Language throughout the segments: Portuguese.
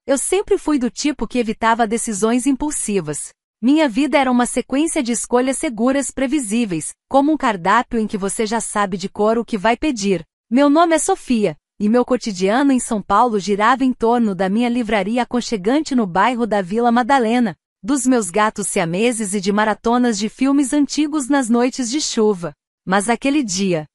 Eu sempre fui do tipo que evitava decisões impulsivas. Minha vida era uma sequência de escolhas seguras previsíveis, como um cardápio em que você já sabe de cor o que vai pedir. Meu nome é Sofia, e meu cotidiano em São Paulo girava em torno da minha livraria aconchegante no bairro da Vila Madalena, dos meus gatos siameses e de maratonas de filmes antigos nas noites de chuva. Mas aquele dia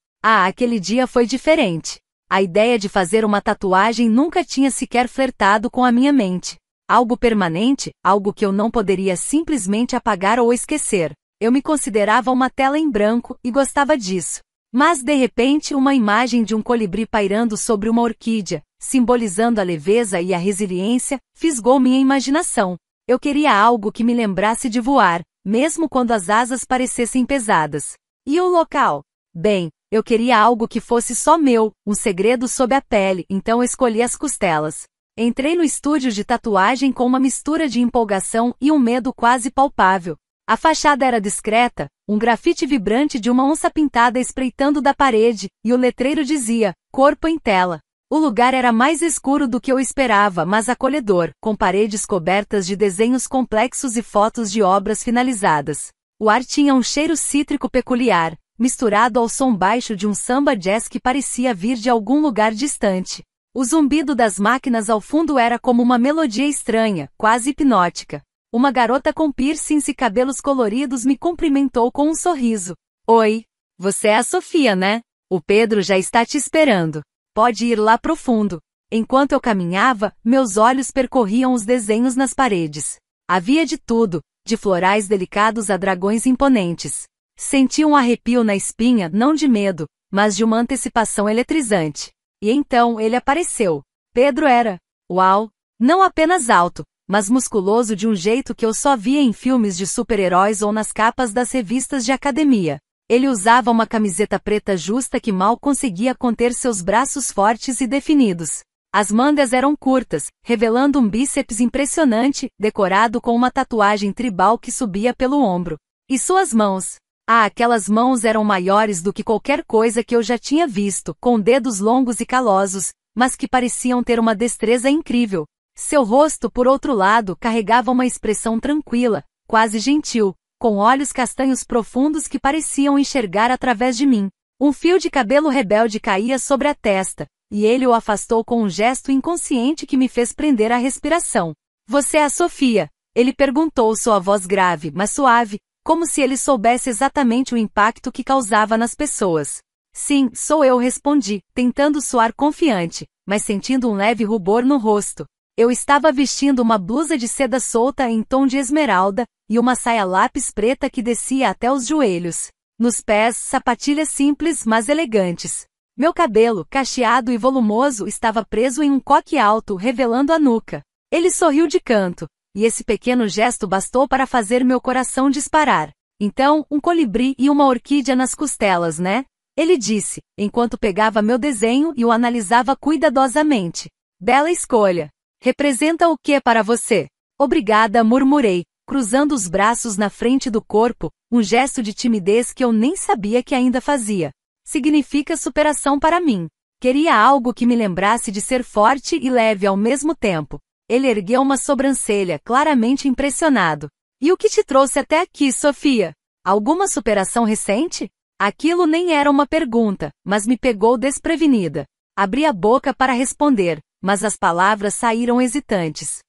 foi diferente. A ideia de fazer uma tatuagem nunca tinha sequer flertado com a minha mente. Algo permanente, algo que eu não poderia simplesmente apagar ou esquecer. Eu me considerava uma tela em branco e gostava disso. Mas de repente uma imagem de um colibri pairando sobre uma orquídea, simbolizando a leveza e a resiliência, fisgou minha imaginação. Eu queria algo que me lembrasse de voar, mesmo quando as asas parecessem pesadas. E o local? Bem, eu queria algo que fosse só meu, um segredo sob a pele, então escolhi as costelas. Entrei no estúdio de tatuagem com uma mistura de empolgação e um medo quase palpável. A fachada era discreta, um grafite vibrante de uma onça pintada espreitando da parede, e o letreiro dizia, corpo em tela. O lugar era mais escuro do que eu esperava, mas acolhedor, com paredes cobertas de desenhos complexos e fotos de obras finalizadas. O ar tinha um cheiro cítrico peculiar, misturado ao som baixo de um samba jazz que parecia vir de algum lugar distante. O zumbido das máquinas ao fundo era como uma melodia estranha, quase hipnótica. Uma garota com piercings e cabelos coloridos me cumprimentou com um sorriso. Oi, você é a Sofia, né? O Pedro já está te esperando. Pode ir lá pro fundo. Enquanto eu caminhava, meus olhos percorriam os desenhos nas paredes. Havia de tudo, de florais delicados a dragões imponentes. Senti um arrepio na espinha, não de medo, mas de uma antecipação eletrizante. E então ele apareceu. Pedro era, uau, não apenas alto, mas musculoso de um jeito que eu só via em filmes de super-heróis ou nas capas das revistas de academia. Ele usava uma camiseta preta justa que mal conseguia conter seus braços fortes e definidos. As mangas eram curtas, revelando um bíceps impressionante, decorado com uma tatuagem tribal que subia pelo ombro. E suas mãos? Aquelas mãos eram maiores do que qualquer coisa que eu já tinha visto, com dedos longos e calosos, mas que pareciam ter uma destreza incrível. Seu rosto, por outro lado, carregava uma expressão tranquila, quase gentil, com olhos castanhos profundos que pareciam enxergar através de mim. Um fio de cabelo rebelde caía sobre a testa, e ele o afastou com um gesto inconsciente que me fez prender a respiração. Você é a Sofia? Ele perguntou, sua voz grave, mas suave, como se ele soubesse exatamente o impacto que causava nas pessoas. Sim, sou eu, respondi, tentando soar confiante, mas sentindo um leve rubor no rosto. Eu estava vestindo uma blusa de seda solta em tom de esmeralda, e uma saia lápis preta que descia até os joelhos. Nos pés, sapatilhas simples, mas elegantes. Meu cabelo, cacheado e volumoso, estava preso em um coque alto, revelando a nuca. Ele sorriu de canto, e esse pequeno gesto bastou para fazer meu coração disparar. Então, um colibri e uma orquídea nas costelas, né? Ele disse, enquanto pegava meu desenho e o analisava cuidadosamente. Bela escolha. Representa o que para você? Obrigada, murmurei, cruzando os braços na frente do corpo, um gesto de timidez que eu nem sabia que ainda fazia. Significa superação para mim. Queria algo que me lembrasse de ser forte e leve ao mesmo tempo. Ele ergueu uma sobrancelha, claramente impressionado. E o que te trouxe até aqui, Sofia? Alguma superação recente? Aquilo nem era uma pergunta, mas me pegou desprevenida. Abri a boca para responder, mas as palavras saíram hesitantes.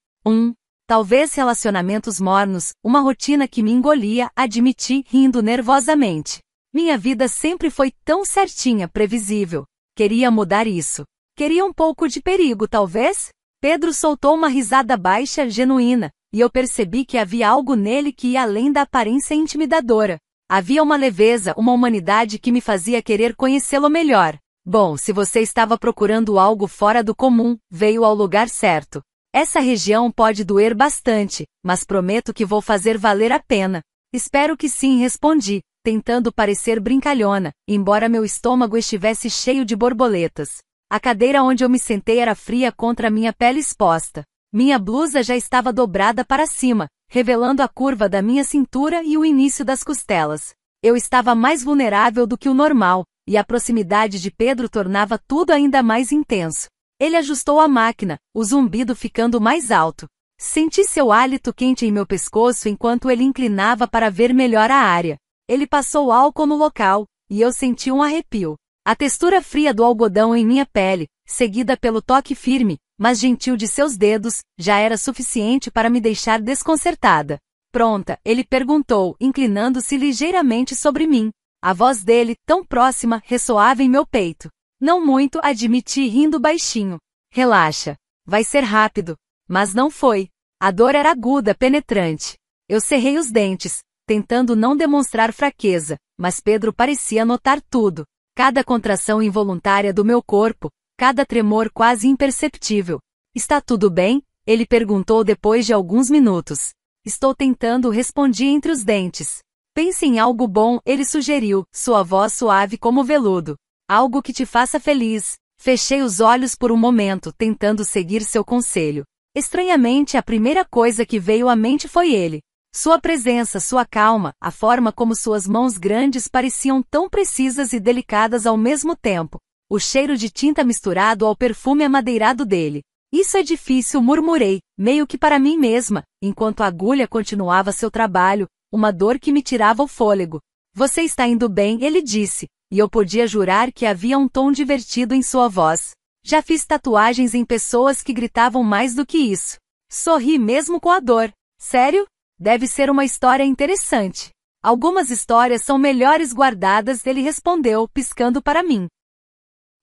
Talvez relacionamentos mornos, uma rotina que me engolia, admiti, rindo nervosamente. Minha vida sempre foi tão certinha, previsível. Queria mudar isso. Queria um pouco de perigo, talvez? Pedro soltou uma risada baixa, genuína, e eu percebi que havia algo nele que ia além da aparência intimidadora. Havia uma leveza, uma humanidade que me fazia querer conhecê-lo melhor. Bom, se você estava procurando algo fora do comum, veio ao lugar certo. Essa região pode doer bastante, mas prometo que vou fazer valer a pena. Espero que sim, respondi, tentando parecer brincalhona, embora meu estômago estivesse cheio de borboletas. A cadeira onde eu me sentei era fria contra minha pele exposta. Minha blusa já estava dobrada para cima, revelando a curva da minha cintura e o início das costelas. Eu estava mais vulnerável do que o normal, e a proximidade de Pedro tornava tudo ainda mais intenso. Ele ajustou a máquina, o zumbido ficando mais alto. Senti seu hálito quente em meu pescoço enquanto ele inclinava para ver melhor a área. Ele passou álcool no local, e eu senti um arrepio. A textura fria do algodão em minha pele, seguida pelo toque firme, mas gentil de seus dedos, já era suficiente para me deixar desconcertada. Pronta, ele perguntou, inclinando-se ligeiramente sobre mim. A voz dele, tão próxima, ressoava em meu peito. Não muito, admiti rindo baixinho. Relaxa. Vai ser rápido. Mas não foi. A dor era aguda, penetrante. Eu cerrei os dentes, tentando não demonstrar fraqueza, mas Pedro parecia notar tudo. Cada contração involuntária do meu corpo, cada tremor quase imperceptível. Está tudo bem? Ele perguntou depois de alguns minutos. Estou tentando, respondi entre os dentes. Pense em algo bom, ele sugeriu, sua voz suave como veludo. Algo que te faça feliz. Fechei os olhos por um momento, tentando seguir seu conselho. Estranhamente, a primeira coisa que veio à mente foi ele. Sua presença, sua calma, a forma como suas mãos grandes pareciam tão precisas e delicadas ao mesmo tempo. O cheiro de tinta misturado ao perfume amadeirado dele. Isso é difícil, murmurei, meio que para mim mesma, enquanto a agulha continuava seu trabalho, uma dor que me tirava o fôlego. Você está indo bem, ele disse, e eu podia jurar que havia um tom divertido em sua voz. Já fiz tatuagens em pessoas que gritavam mais do que isso. Sorri mesmo com a dor. Sério? Deve ser uma história interessante. Algumas histórias são melhores guardadas, ele respondeu, piscando para mim.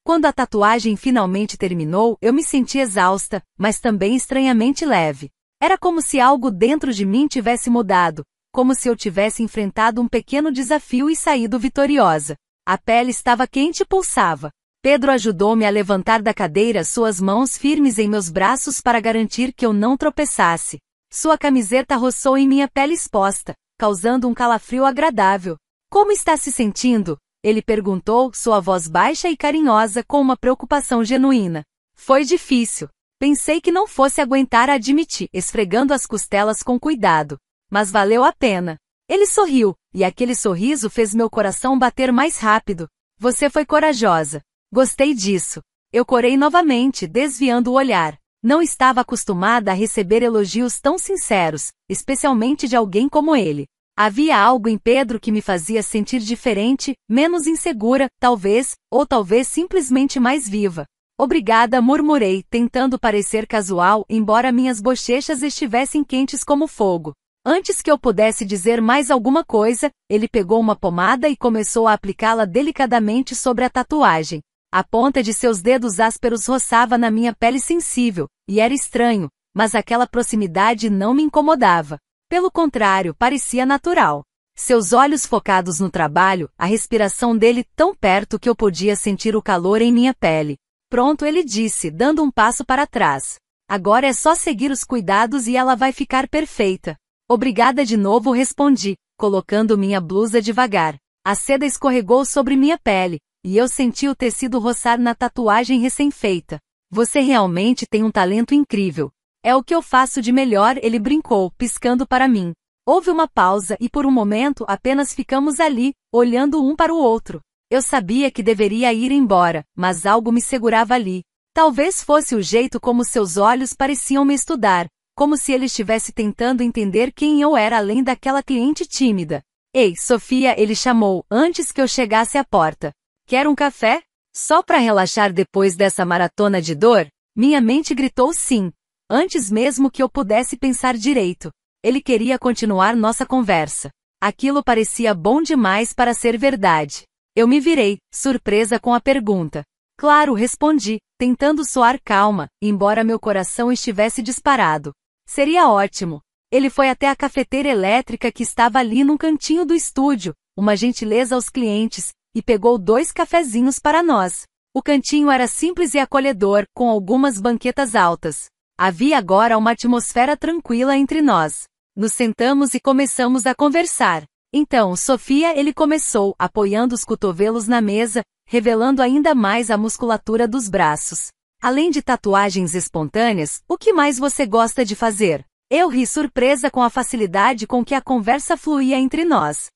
Quando a tatuagem finalmente terminou, eu me senti exausta, mas também estranhamente leve. Era como se algo dentro de mim tivesse mudado, como se eu tivesse enfrentado um pequeno desafio e saído vitoriosa. A pele estava quente e pulsava. Pedro ajudou-me a levantar da cadeira, suas mãos firmes em meus braços para garantir que eu não tropeçasse. Sua camiseta roçou em minha pele exposta, causando um calafrio agradável. Como está se sentindo? Ele perguntou, sua voz baixa e carinhosa com uma preocupação genuína. Foi difícil. Pensei que não fosse aguentar, admiti, esfregando as costelas com cuidado. Mas valeu a pena. Ele sorriu, e aquele sorriso fez meu coração bater mais rápido. Você foi corajosa. Gostei disso. Eu corei novamente, desviando o olhar. Não estava acostumada a receber elogios tão sinceros, especialmente de alguém como ele. Havia algo em Pedro que me fazia sentir diferente, menos insegura, talvez, ou talvez simplesmente mais viva. Obrigada, murmurei, tentando parecer casual, embora minhas bochechas estivessem quentes como fogo. Antes que eu pudesse dizer mais alguma coisa, ele pegou uma pomada e começou a aplicá-la delicadamente sobre a tatuagem. A ponta de seus dedos ásperos roçava na minha pele sensível, e era estranho, mas aquela proximidade não me incomodava. Pelo contrário, parecia natural. Seus olhos focados no trabalho, a respiração dele tão perto que eu podia sentir o calor em minha pele. Pronto, ele disse, dando um passo para trás. Agora é só seguir os cuidados e ela vai ficar perfeita. Obrigada de novo, respondi, colocando minha blusa devagar. A seda escorregou sobre minha pele, e eu senti o tecido roçar na tatuagem recém-feita. Você realmente tem um talento incrível. É o que eu faço de melhor, ele brincou, piscando para mim. Houve uma pausa e por um momento apenas ficamos ali, olhando um para o outro. Eu sabia que deveria ir embora, mas algo me segurava ali. Talvez fosse o jeito como seus olhos pareciam me estudar, como se ele estivesse tentando entender quem eu era além daquela cliente tímida. Ei, Sofia, ele chamou, antes que eu chegasse à porta. Quer um café? Só para relaxar depois dessa maratona de dor? Minha mente gritou sim. Antes mesmo que eu pudesse pensar direito. Ele queria continuar nossa conversa. Aquilo parecia bom demais para ser verdade. Eu me virei, surpresa com a pergunta. Claro, respondi, tentando soar calma, embora meu coração estivesse disparado. Seria ótimo. Ele foi até a cafeteira elétrica que estava ali num cantinho do estúdio, uma gentileza aos clientes, e pegou 2 cafezinhos para nós. O cantinho era simples e acolhedor, com algumas banquetas altas. Havia agora uma atmosfera tranquila entre nós. Nos sentamos e começamos a conversar. Então, Sofia, ele começou, apoiando os cotovelos na mesa, revelando ainda mais a musculatura dos braços. Além de tatuagens espontâneas, o que mais você gosta de fazer? Eu ri surpresa com a facilidade com que a conversa fluía entre nós.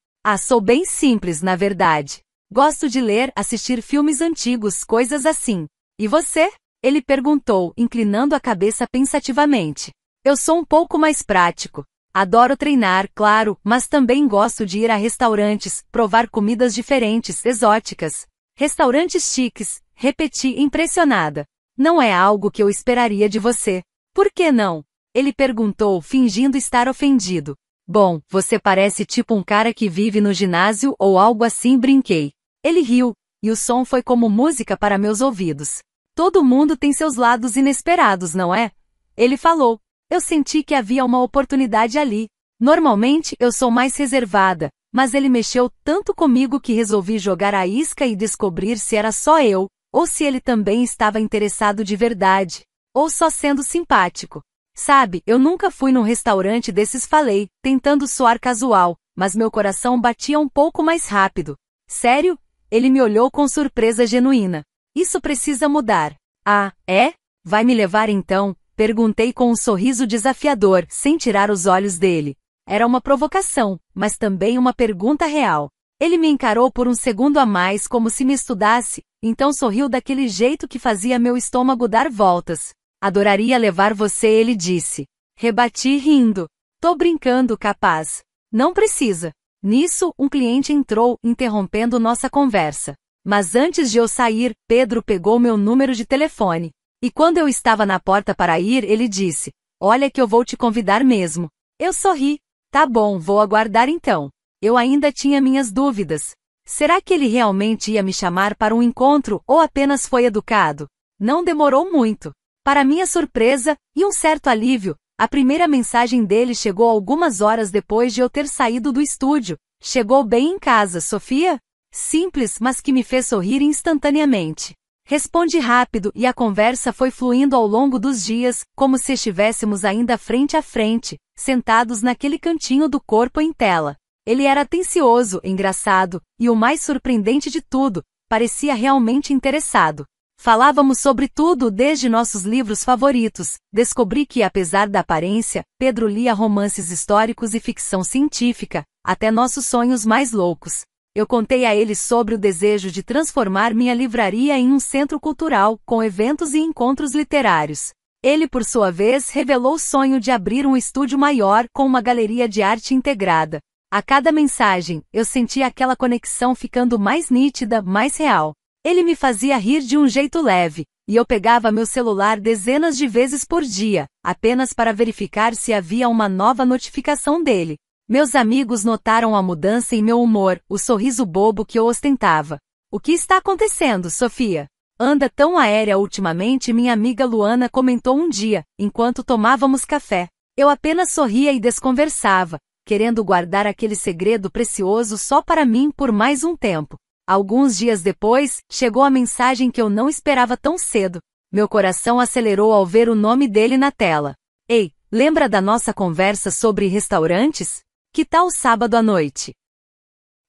Sou bem simples, na verdade. Gosto de ler, assistir filmes antigos, coisas assim. E você? Ele perguntou, inclinando a cabeça pensativamente. Eu sou um pouco mais prático. Adoro treinar, claro, mas também gosto de ir a restaurantes, provar comidas diferentes, exóticas. Restaurantes chiques, repeti impressionada. Não é algo que eu esperaria de você. Por que não? Ele perguntou, fingindo estar ofendido. Bom, você parece tipo um cara que vive no ginásio ou algo assim, brinquei. Ele riu, e o som foi como música para meus ouvidos. Todo mundo tem seus lados inesperados, não é? Ele falou. Eu senti que havia uma oportunidade ali. Normalmente eu sou mais reservada, mas ele mexeu tanto comigo que resolvi jogar a isca e descobrir se era só eu, ou se ele também estava interessado de verdade, ou só sendo simpático. Sabe, eu nunca fui num restaurante desses, falei, tentando soar casual, mas meu coração batia um pouco mais rápido. Sério? Ele me olhou com surpresa genuína. Isso precisa mudar. Ah, é? Vai me levar então? Perguntei com um sorriso desafiador, sem tirar os olhos dele. Era uma provocação, mas também uma pergunta real. Ele me encarou por um segundo a mais como se me estudasse, então sorriu daquele jeito que fazia meu estômago dar voltas. Adoraria levar você, ele disse. Rebati rindo. Tô brincando, capaz. Não precisa. Nisso, um cliente entrou, interrompendo nossa conversa. Mas antes de eu sair, Pedro pegou meu número de telefone. E quando eu estava na porta para ir, ele disse, olha que eu vou te convidar mesmo. Eu sorri. Tá bom, vou aguardar então. Eu ainda tinha minhas dúvidas. Será que ele realmente ia me chamar para um encontro ou apenas foi educado? Não demorou muito. Para minha surpresa, e um certo alívio, a primeira mensagem dele chegou algumas horas depois de eu ter saído do estúdio. Chegou bem em casa, Sofia? Simples, mas que me fez sorrir instantaneamente. Respondi rápido e a conversa foi fluindo ao longo dos dias, como se estivéssemos ainda frente a frente, sentados naquele cantinho do corpo em tela. Ele era atencioso, engraçado, e o mais surpreendente de tudo, parecia realmente interessado. Falávamos sobre tudo desde nossos livros favoritos. Descobri que, apesar da aparência, Pedro lia romances históricos e ficção científica, até nossos sonhos mais loucos. Eu contei a ele sobre o desejo de transformar minha livraria em um centro cultural, com eventos e encontros literários. Ele, por sua vez, revelou o sonho de abrir um estúdio maior com uma galeria de arte integrada. A cada mensagem, eu sentia aquela conexão ficando mais nítida, mais real. Ele me fazia rir de um jeito leve, e eu pegava meu celular dezenas de vezes por dia, apenas para verificar se havia uma nova notificação dele. Meus amigos notaram a mudança em meu humor, o sorriso bobo que eu ostentava. O que está acontecendo, Sofia? Anda tão aérea ultimamente, minha amiga Luana comentou um dia, enquanto tomávamos café. Eu apenas sorria e desconversava, querendo guardar aquele segredo precioso só para mim por mais um tempo. Alguns dias depois, chegou a mensagem que eu não esperava tão cedo. Meu coração acelerou ao ver o nome dele na tela. Ei, lembra da nossa conversa sobre restaurantes? Que tal sábado à noite?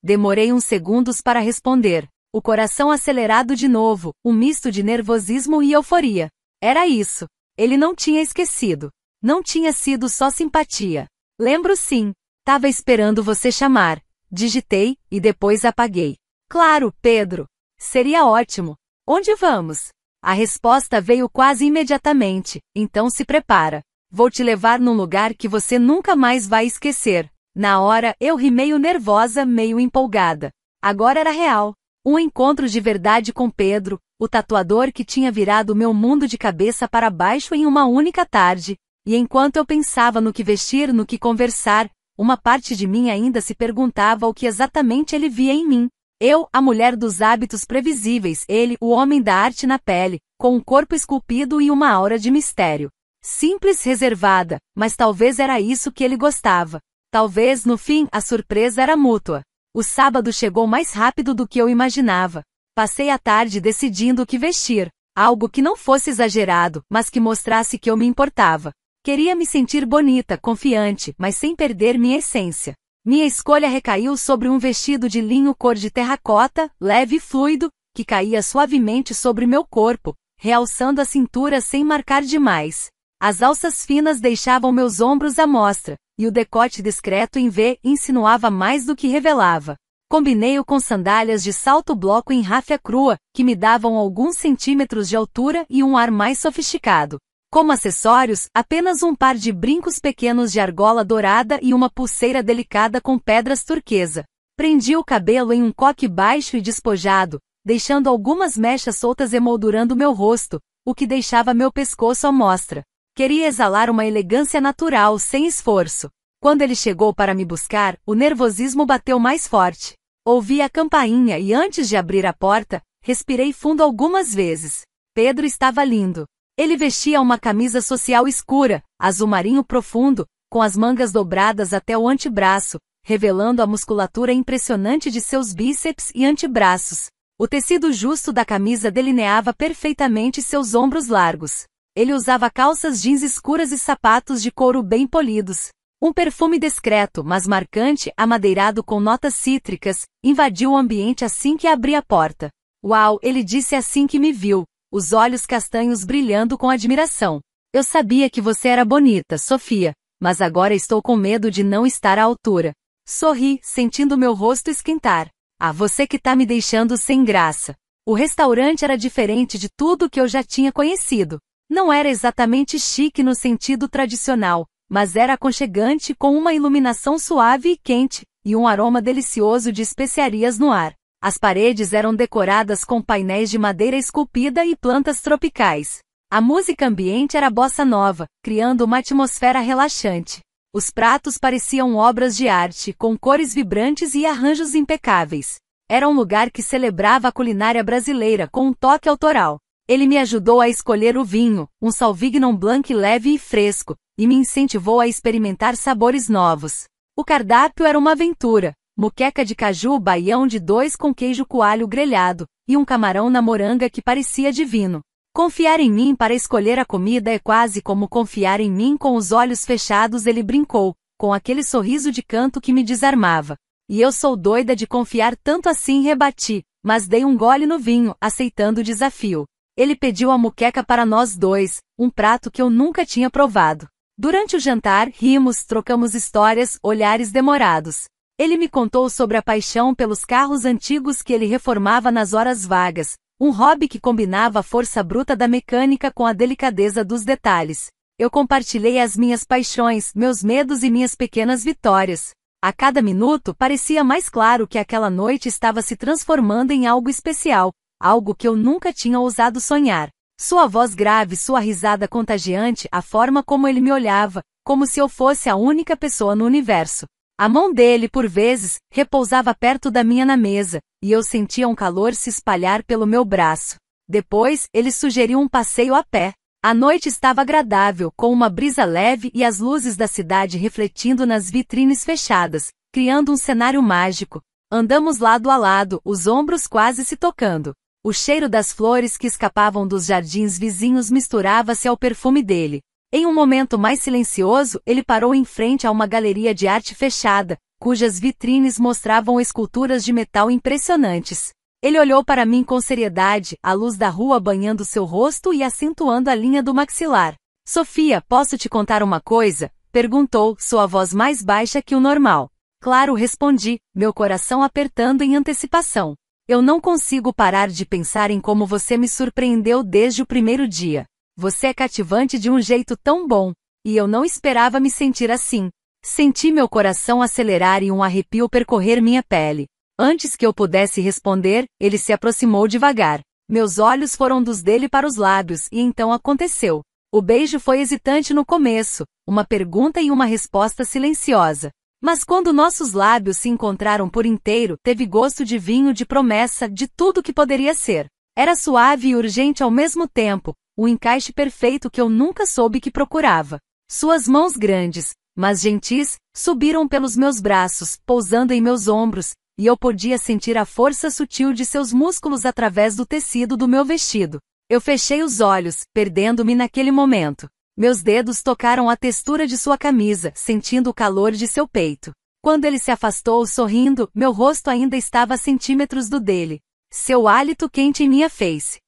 Demorei uns segundos para responder. O coração acelerado de novo, um misto de nervosismo e euforia. Era isso. Ele não tinha esquecido. Não tinha sido só simpatia. Lembro sim. Tava esperando você chamar. Digitei, e depois apaguei. Claro, Pedro. Seria ótimo. Onde vamos? A resposta veio quase imediatamente, então se prepara. Vou te levar num lugar que você nunca mais vai esquecer. Na hora, eu ri meio nervosa, meio empolgada. Agora era real. Um encontro de verdade com Pedro, o tatuador que tinha virado meu mundo de cabeça para baixo em uma única tarde. E enquanto eu pensava no que vestir, no que conversar, uma parte de mim ainda se perguntava o que exatamente ele via em mim. Eu, a mulher dos hábitos previsíveis, ele, o homem da arte na pele, com um corpo esculpido e uma aura de mistério. Simples, reservada, mas talvez era isso que ele gostava. Talvez, no fim, a surpresa era mútua. O sábado chegou mais rápido do que eu imaginava. Passei a tarde decidindo o que vestir. Algo que não fosse exagerado, mas que mostrasse que eu me importava. Queria me sentir bonita, confiante, mas sem perder minha essência. Minha escolha recaiu sobre um vestido de linho cor de terracota, leve e fluido, que caía suavemente sobre meu corpo, realçando a cintura sem marcar demais. As alças finas deixavam meus ombros à mostra, e o decote discreto em V insinuava mais do que revelava. Combinei-o com sandálias de salto bloco em ráfia crua, que me davam alguns centímetros de altura e um ar mais sofisticado. Como acessórios, apenas um par de brincos pequenos de argola dourada e uma pulseira delicada com pedras turquesa. Prendi o cabelo em um coque baixo e despojado, deixando algumas mechas soltas emoldurando meu rosto, o que deixava meu pescoço à mostra. Queria exalar uma elegância natural, sem esforço. Quando ele chegou para me buscar, o nervosismo bateu mais forte. Ouvi a campainha e antes de abrir a porta, respirei fundo algumas vezes. Pedro estava lindo. Ele vestia uma camisa social escura, azul marinho profundo, com as mangas dobradas até o antebraço, revelando a musculatura impressionante de seus bíceps e antebraços. O tecido justo da camisa delineava perfeitamente seus ombros largos. Ele usava calças jeans escuras e sapatos de couro bem polidos. Um perfume discreto, mas marcante, amadeirado com notas cítricas, invadiu o ambiente assim que abri a porta. Uau, ele disse assim que me viu, os olhos castanhos brilhando com admiração. Eu sabia que você era bonita, Sofia, mas agora estou com medo de não estar à altura. Sorri, sentindo meu rosto esquentar. Ah, você que tá me deixando sem graça. O restaurante era diferente de tudo que eu já tinha conhecido. Não era exatamente chique no sentido tradicional, mas era aconchegante com uma iluminação suave e quente, e um aroma delicioso de especiarias no ar. As paredes eram decoradas com painéis de madeira esculpida e plantas tropicais. A música ambiente era bossa nova, criando uma atmosfera relaxante. Os pratos pareciam obras de arte, com cores vibrantes e arranjos impecáveis. Era um lugar que celebrava a culinária brasileira com um toque autoral. Ele me ajudou a escolher o vinho, um Sauvignon Blanc leve e fresco, e me incentivou a experimentar sabores novos. O cardápio era uma aventura: moqueca de caju baião de 2 com queijo coalho grelhado, e um camarão na moranga que parecia divino. Confiar em mim para escolher a comida é quase como confiar em mim com os olhos fechados, ele brincou, com aquele sorriso de canto que me desarmava. E eu sou doida de confiar tanto assim, rebati, mas dei um gole no vinho, aceitando o desafio. Ele pediu a moqueca para nós dois, um prato que eu nunca tinha provado. Durante o jantar, rimos, trocamos histórias, olhares demorados. Ele me contou sobre a paixão pelos carros antigos que ele reformava nas horas vagas, um hobby que combinava a força bruta da mecânica com a delicadeza dos detalhes. Eu compartilhei as minhas paixões, meus medos e minhas pequenas vitórias. A cada minuto parecia mais claro que aquela noite estava se transformando em algo especial, algo que eu nunca tinha ousado sonhar. Sua voz grave, sua risada contagiante, a forma como ele me olhava, como se eu fosse a única pessoa no universo. A mão dele, por vezes, repousava perto da minha na mesa, e eu sentia um calor se espalhar pelo meu braço. Depois, ele sugeriu um passeio a pé. A noite estava agradável, com uma brisa leve e as luzes da cidade refletindo nas vitrines fechadas, criando um cenário mágico. Andamos lado a lado, os ombros quase se tocando. O cheiro das flores que escapavam dos jardins vizinhos misturava-se ao perfume dele. Em um momento mais silencioso, ele parou em frente a uma galeria de arte fechada, cujas vitrines mostravam esculturas de metal impressionantes. Ele olhou para mim com seriedade, a luz da rua banhando seu rosto e acentuando a linha do maxilar. Sofia, posso te contar uma coisa? Perguntou, sua voz mais baixa que o normal. Claro, respondi, meu coração apertando em antecipação. Eu não consigo parar de pensar em como você me surpreendeu desde o primeiro dia. Você é cativante de um jeito tão bom, e eu não esperava me sentir assim. Senti meu coração acelerar e um arrepio percorrer minha pele. Antes que eu pudesse responder, ele se aproximou devagar. Meus olhos foram dos dele para os lábios e então aconteceu. O beijo foi hesitante no começo, uma pergunta e uma resposta silenciosa. Mas quando nossos lábios se encontraram por inteiro, teve gosto de vinho, de promessa, de tudo que poderia ser. Era suave e urgente ao mesmo tempo, o encaixe perfeito que eu nunca soube que procurava. Suas mãos grandes, mas gentis, subiram pelos meus braços, pousando em meus ombros, e eu podia sentir a força sutil de seus músculos através do tecido do meu vestido. Eu fechei os olhos, perdendo-me naquele momento. Meus dedos tocaram a textura de sua camisa, sentindo o calor de seu peito. Quando ele se afastou sorrindo, meu rosto ainda estava a centímetros do dele. Seu hálito quente em minha face.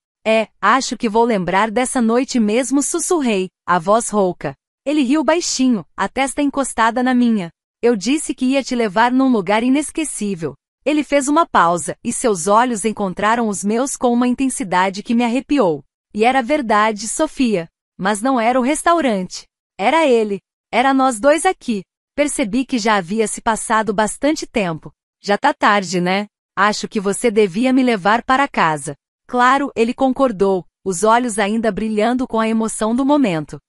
Acho que vou lembrar dessa noite mesmo, sussurrei, a voz rouca. Ele riu baixinho, a testa encostada na minha. Eu disse que ia te levar num lugar inesquecível. Ele fez uma pausa, e seus olhos encontraram os meus com uma intensidade que me arrepiou. E era verdade, Sofia. Mas não era o restaurante. Era ele. Era nós dois aqui. Percebi que já havia se passado bastante tempo. Já tá tarde, né? Acho que você devia me levar para casa. Claro, ele concordou, os olhos ainda brilhando com a emoção do momento.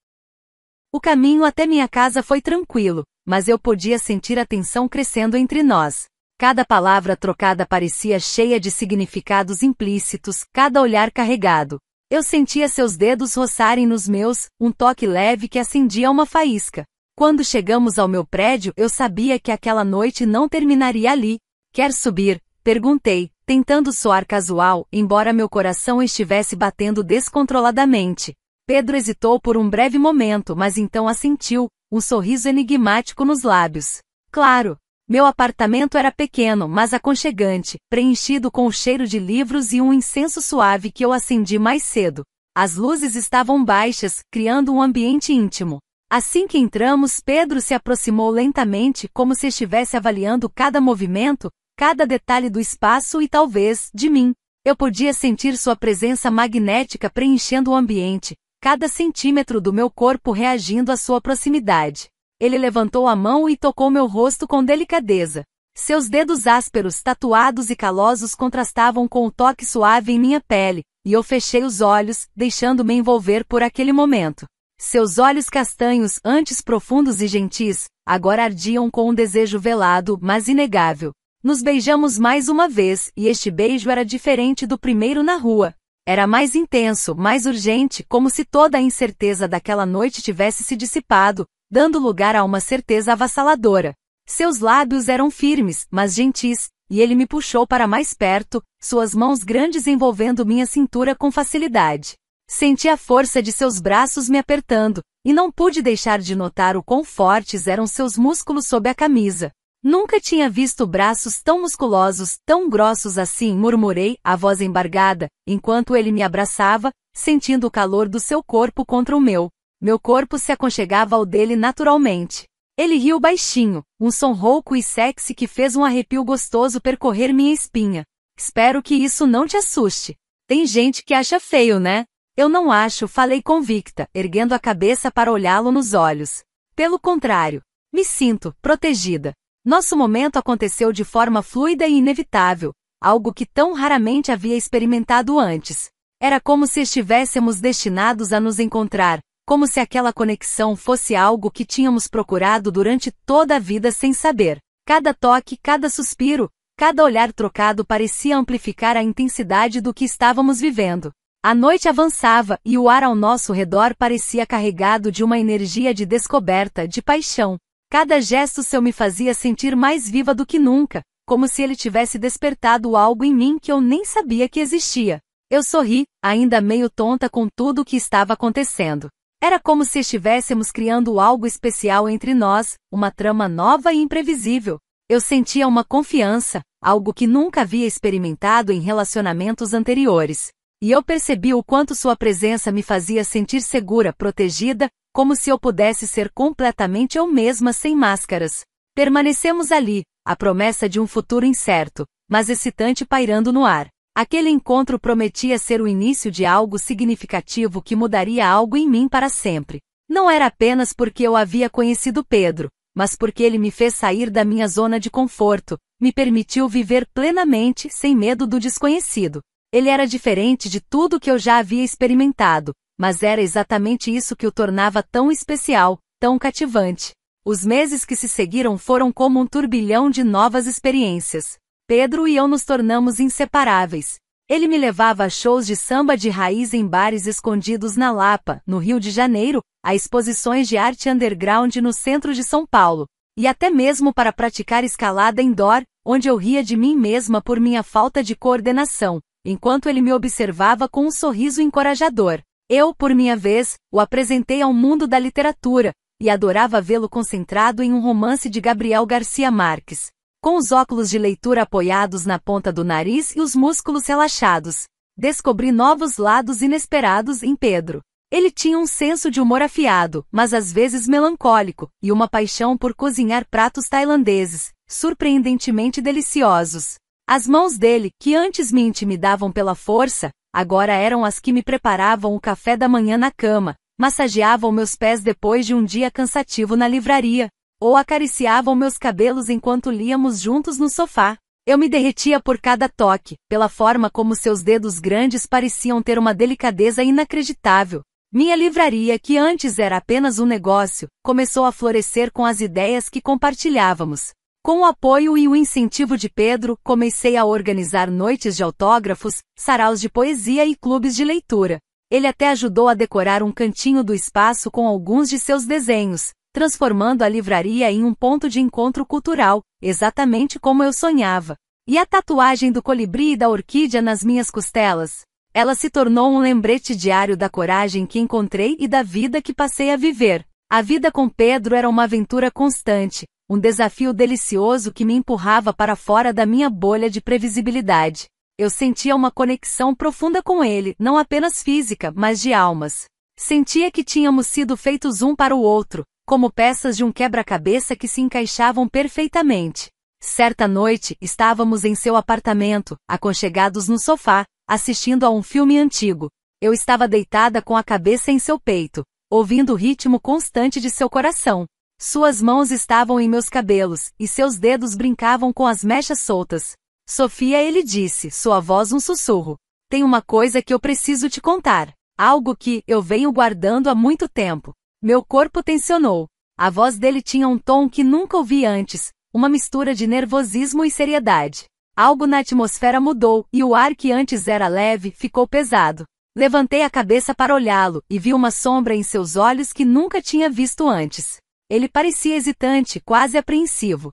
O caminho até minha casa foi tranquilo, mas eu podia sentir a tensão crescendo entre nós. Cada palavra trocada parecia cheia de significados implícitos, cada olhar carregado. Eu sentia seus dedos roçarem nos meus, um toque leve que acendia uma faísca. Quando chegamos ao meu prédio, eu sabia que aquela noite não terminaria ali. Quer subir? Perguntei, tentando soar casual, embora meu coração estivesse batendo descontroladamente. Pedro hesitou por um breve momento, mas então assentiu, um sorriso enigmático nos lábios. Claro! Meu apartamento era pequeno, mas aconchegante, preenchido com o cheiro de livros e um incenso suave que eu acendi mais cedo. As luzes estavam baixas, criando um ambiente íntimo. Assim que entramos, Pedro se aproximou lentamente, como se estivesse avaliando cada movimento, cada detalhe do espaço e talvez, de mim. Eu podia sentir sua presença magnética preenchendo o ambiente, cada centímetro do meu corpo reagindo à sua proximidade. Ele levantou a mão e tocou meu rosto com delicadeza. Seus dedos ásperos, tatuados e calosos contrastavam com o toque suave em minha pele, e eu fechei os olhos, deixando-me envolver por aquele momento. Seus olhos castanhos, antes profundos e gentis, agora ardiam com um desejo velado, mas inegável. Nos beijamos mais uma vez, e este beijo era diferente do primeiro na rua. Era mais intenso, mais urgente, como se toda a incerteza daquela noite tivesse se dissipado, dando lugar a uma certeza avassaladora. Seus lábios eram firmes, mas gentis, e ele me puxou para mais perto, suas mãos grandes envolvendo minha cintura com facilidade. Senti a força de seus braços me apertando, e não pude deixar de notar o quão fortes eram seus músculos sob a camisa. Nunca tinha visto braços tão musculosos, tão grossos assim, murmurei, a voz embargada, enquanto ele me abraçava, sentindo o calor do seu corpo contra o meu. Meu corpo se aconchegava ao dele naturalmente. Ele riu baixinho, um som rouco e sexy que fez um arrepio gostoso percorrer minha espinha. Espero que isso não te assuste. Tem gente que acha feio, né? Eu não acho, falei convicta, erguendo a cabeça para olhá-lo nos olhos. Pelo contrário, me sinto protegida. Nosso momento aconteceu de forma fluida e inevitável, algo que tão raramente havia experimentado antes. Era como se estivéssemos destinados a nos encontrar, como se aquela conexão fosse algo que tínhamos procurado durante toda a vida sem saber. Cada toque, cada suspiro, cada olhar trocado parecia amplificar a intensidade do que estávamos vivendo. A noite avançava e o ar ao nosso redor parecia carregado de uma energia de descoberta, de paixão. Cada gesto seu me fazia sentir mais viva do que nunca, como se ele tivesse despertado algo em mim que eu nem sabia que existia. Eu sorri, ainda meio tonta com tudo o que estava acontecendo. Era como se estivéssemos criando algo especial entre nós, uma trama nova e imprevisível. Eu sentia uma confiança, algo que nunca havia experimentado em relacionamentos anteriores. E eu percebi o quanto sua presença me fazia sentir segura, protegida, como se eu pudesse ser completamente eu mesma sem máscaras. Permanecemos ali, a promessa de um futuro incerto, mas excitante pairando no ar. Aquele encontro prometia ser o início de algo significativo que mudaria algo em mim para sempre. Não era apenas porque eu havia conhecido Pedro, mas porque ele me fez sair da minha zona de conforto, me permitiu viver plenamente, sem medo do desconhecido. Ele era diferente de tudo que eu já havia experimentado, mas era exatamente isso que o tornava tão especial, tão cativante. Os meses que se seguiram foram como um turbilhão de novas experiências. Pedro e eu nos tornamos inseparáveis. Ele me levava a shows de samba de raiz em bares escondidos na Lapa, no Rio de Janeiro, a exposições de arte underground no centro de São Paulo, e até mesmo para praticar escalada indoor, onde eu ria de mim mesma por minha falta de coordenação, enquanto ele me observava com um sorriso encorajador. Eu, por minha vez, o apresentei ao mundo da literatura, e adorava vê-lo concentrado em um romance de Gabriel Garcia Marques. Com os óculos de leitura apoiados na ponta do nariz e os músculos relaxados, descobri novos lados inesperados em Pedro. Ele tinha um senso de humor afiado, mas às vezes melancólico, e uma paixão por cozinhar pratos tailandeses, surpreendentemente deliciosos. As mãos dele, que antes me intimidavam pela força, agora eram as que me preparavam o café da manhã na cama, massageavam meus pés depois de um dia cansativo na livraria, ou acariciavam meus cabelos enquanto líamos juntos no sofá. Eu me derretia por cada toque, pela forma como seus dedos grandes pareciam ter uma delicadeza inacreditável. Minha livraria, que antes era apenas um negócio, começou a florescer com as ideias que compartilhávamos. Com o apoio e o incentivo de Pedro, comecei a organizar noites de autógrafos, saraus de poesia e clubes de leitura. Ele até ajudou a decorar um cantinho do espaço com alguns de seus desenhos, transformando a livraria em um ponto de encontro cultural, exatamente como eu sonhava. E a tatuagem do colibri e da orquídea nas minhas costelas? Ela se tornou um lembrete diário da coragem que encontrei e da vida que passei a viver. A vida com Pedro era uma aventura constante, um desafio delicioso que me empurrava para fora da minha bolha de previsibilidade. Eu sentia uma conexão profunda com ele, não apenas física, mas de almas. Sentia que tínhamos sido feitos um para o outro, como peças de um quebra-cabeça que se encaixavam perfeitamente. Certa noite, estávamos em seu apartamento, aconchegados no sofá, assistindo a um filme antigo. Eu estava deitada com a cabeça em seu peito, ouvindo o ritmo constante de seu coração. Suas mãos estavam em meus cabelos, e seus dedos brincavam com as mechas soltas. Sofia, ele disse, sua voz um sussurro. Tem uma coisa que eu preciso te contar. Algo que eu venho guardando há muito tempo. Meu corpo tensionou. A voz dele tinha um tom que nunca ouvi antes, uma mistura de nervosismo e seriedade. Algo na atmosfera mudou, e o ar que antes era leve ficou pesado. Levantei a cabeça para olhá-lo, e vi uma sombra em seus olhos que nunca tinha visto antes. Ele parecia hesitante, quase apreensivo.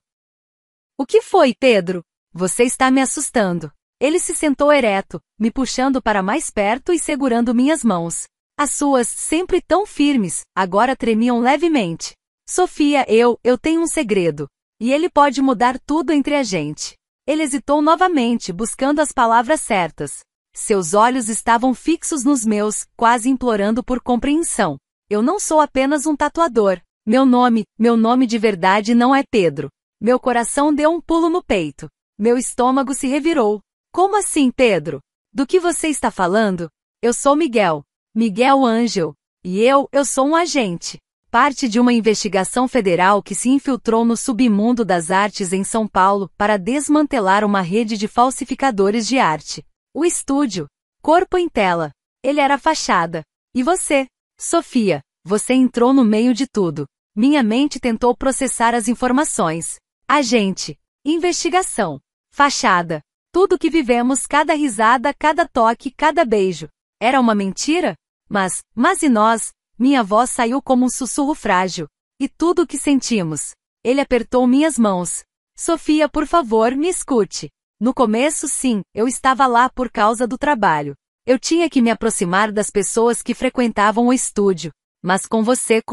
O que foi, Pedro? Você está me assustando. Ele se sentou ereto, me puxando para mais perto e segurando minhas mãos. As suas, sempre tão firmes, agora tremiam levemente. Sofia, eu tenho um segredo. E ele pode mudar tudo entre a gente. Ele hesitou novamente, buscando as palavras certas. Seus olhos estavam fixos nos meus, quase implorando por compreensão. Eu não sou apenas um tatuador. Meu nome de verdade não é Pedro. Meu coração deu um pulo no peito. Meu estômago se revirou. Como assim, Pedro? Do que você está falando? Eu sou Miguel. Miguel Ângel. E eu sou um agente. Parte de uma investigação federal que se infiltrou no submundo das artes em São Paulo para desmantelar uma rede de falsificadores de arte. O estúdio. Corpo em tela. Ele era a fachada. E você? Sofia, você entrou no meio de tudo. Minha mente tentou processar as informações. Agente. Investigação. Fachada. Tudo que vivemos, cada risada, cada toque, cada beijo. Era uma mentira? Mas e nós? Minha voz saiu como um sussurro frágil. E tudo o que sentimos. Ele apertou minhas mãos. Sofia, por favor, me escute. No começo, sim, eu estava lá por causa do trabalho. Eu tinha que me aproximar das pessoas que frequentavam o estúdio. Mas com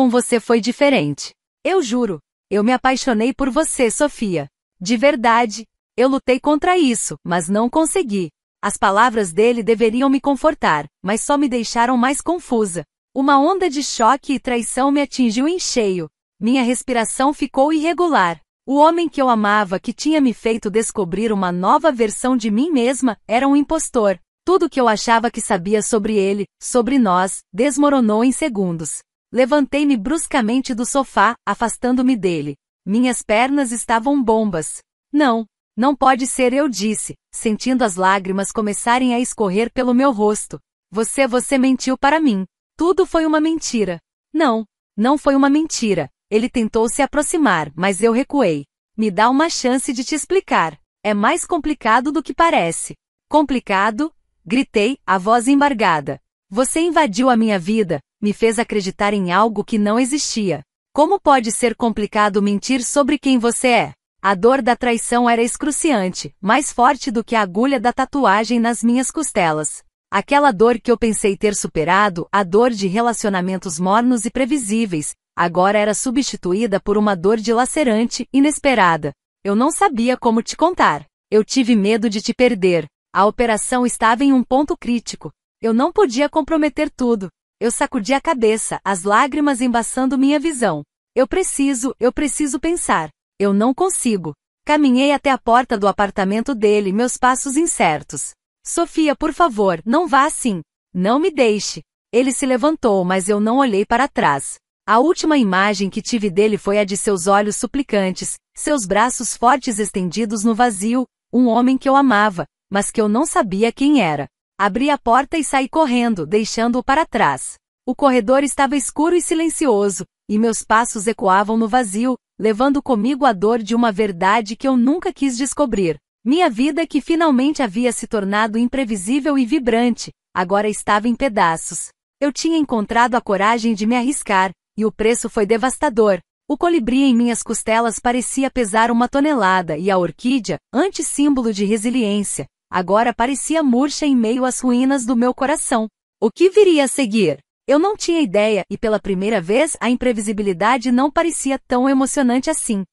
você foi diferente. Eu juro. Eu me apaixonei por você, Sofia. De verdade. Eu lutei contra isso, mas não consegui. As palavras dele deveriam me confortar, mas só me deixaram mais confusa. Uma onda de choque e traição me atingiu em cheio. Minha respiração ficou irregular. O homem que eu amava, que tinha me feito descobrir uma nova versão de mim mesma, era um impostor. Tudo que eu achava que sabia sobre ele, sobre nós, desmoronou em segundos. Levantei-me bruscamente do sofá, afastando-me dele. Minhas pernas estavam bombas. Não pode ser, eu disse, sentindo as lágrimas começarem a escorrer pelo meu rosto. Você mentiu para mim. Tudo foi uma mentira. Não foi uma mentira. Ele tentou se aproximar, mas eu recuei. Me dá uma chance de te explicar. É mais complicado do que parece. Complicado? Gritei, a voz embargada. Você invadiu a minha vida, me fez acreditar em algo que não existia. Como pode ser complicado mentir sobre quem você é? A dor da traição era excruciante, mais forte do que a agulha da tatuagem nas minhas costelas. Aquela dor que eu pensei ter superado, a dor de relacionamentos mornos e previsíveis, agora era substituída por uma dor dilacerante, inesperada. Eu não sabia como te contar. Eu tive medo de te perder. A operação estava em um ponto crítico. Eu não podia comprometer tudo. Eu sacudi a cabeça, as lágrimas embaçando minha visão. Eu preciso pensar. Eu não consigo. Caminhei até a porta do apartamento dele, meus passos incertos. Sofia, por favor, não vá assim. Não me deixe. Ele se levantou, mas eu não olhei para trás. A última imagem que tive dele foi a de seus olhos suplicantes, seus braços fortes estendidos no vazio, um homem que eu amava, mas que eu não sabia quem era. Abri a porta e saí correndo, deixando-o para trás. O corredor estava escuro e silencioso, e meus passos ecoavam no vazio, levando comigo a dor de uma verdade que eu nunca quis descobrir. Minha vida, que finalmente havia se tornado imprevisível e vibrante, agora estava em pedaços. Eu tinha encontrado a coragem de me arriscar, e o preço foi devastador. O colibri em minhas costelas parecia pesar 1 tonelada e a orquídea, antissímbolo de resiliência, agora parecia murcha em meio às ruínas do meu coração. O que viria a seguir? Eu não tinha ideia, e pela primeira vez a imprevisibilidade não parecia tão emocionante assim.